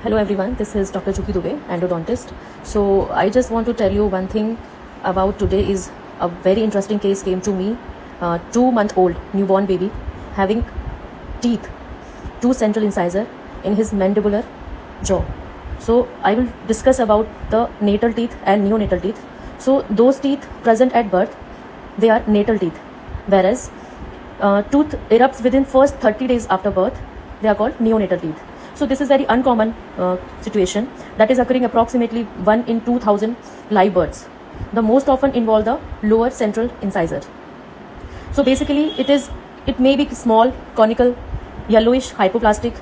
Hello everyone, this is Dr. Juki Dubey, endodontist. So I just want to tell you one thing about today is a very interesting case came to me. 2-month-old newborn baby having teeth, 2 central incisor in his mandibular jaw. So I will discuss about the natal teeth and neonatal teeth. So those teeth present at birth, they are natal teeth, whereas tooth erupts within first 30 days after birth, they are called neonatal teeth. So this is very uncommon situation that is occurring approximately 1 in 2000 live births. The most often involve the lower central incisor. So basically it may be small, conical, yellowish, hypoplastic,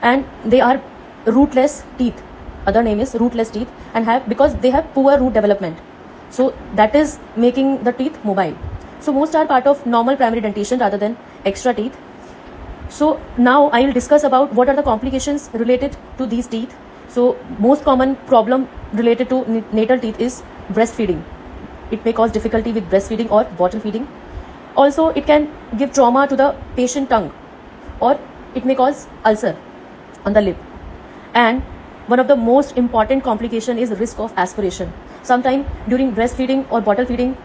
and they are rootless teeth. Other name is rootless teeth, and because they have poor root development. So that is making the teeth mobile. So most are part of normal primary dentition rather than extra teeth. So now I will discuss about what are the complications related to these teeth. So most common problem related to natal teeth is breastfeeding. It may cause difficulty with breastfeeding or bottle feeding. Also, it can give trauma to the patient tongue, or it may cause ulcer on the lip. And one of the most important complication is risk of aspiration. Sometimes during breastfeeding or bottle feeding,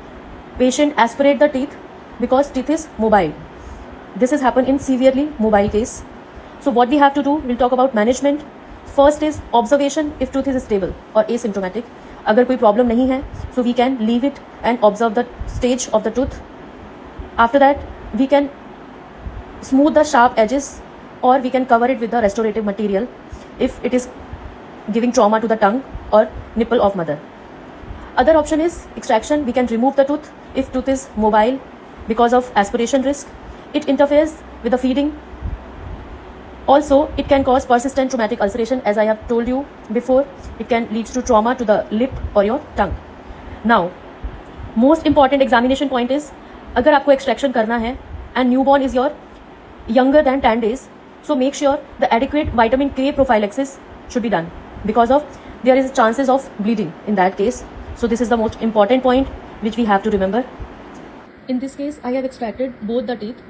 patient aspirate the teeth because teeth is mobile. This has happened in severely mobile case. So what we have to do, we'll talk about management. First is observation if tooth is stable or asymptomatic. अगर कोई problem नहीं है, so we can leave it and observe the stage of the tooth. After that, we can smooth the sharp edges, or we can cover it with the restorative material if it is giving trauma to the tongue or nipple of mother. Other option is extraction. We can remove the tooth if tooth is mobile because of aspiration risk. It interferes with the feeding. Also, it can cause persistent traumatic ulceration, as I have told you before. It can lead to trauma to the lip or your tongue. Now, most important examination point is, अगर आपको extraction करना है and newborn is your younger than 10 days, so make sure the adequate vitamin K prophylaxis should be done, because of there is chances of bleeding in that case. So this is the most important point which we have to remember. In this case, I have extracted both the teeth,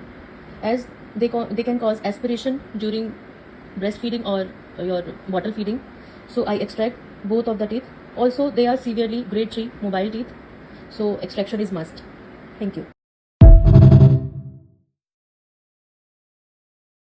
as they can cause aspiration during breastfeeding or your bottle feeding. So I extract both of the teeth. Also, they are severely grade 3 mobile teeth. So extraction is must. Thank you.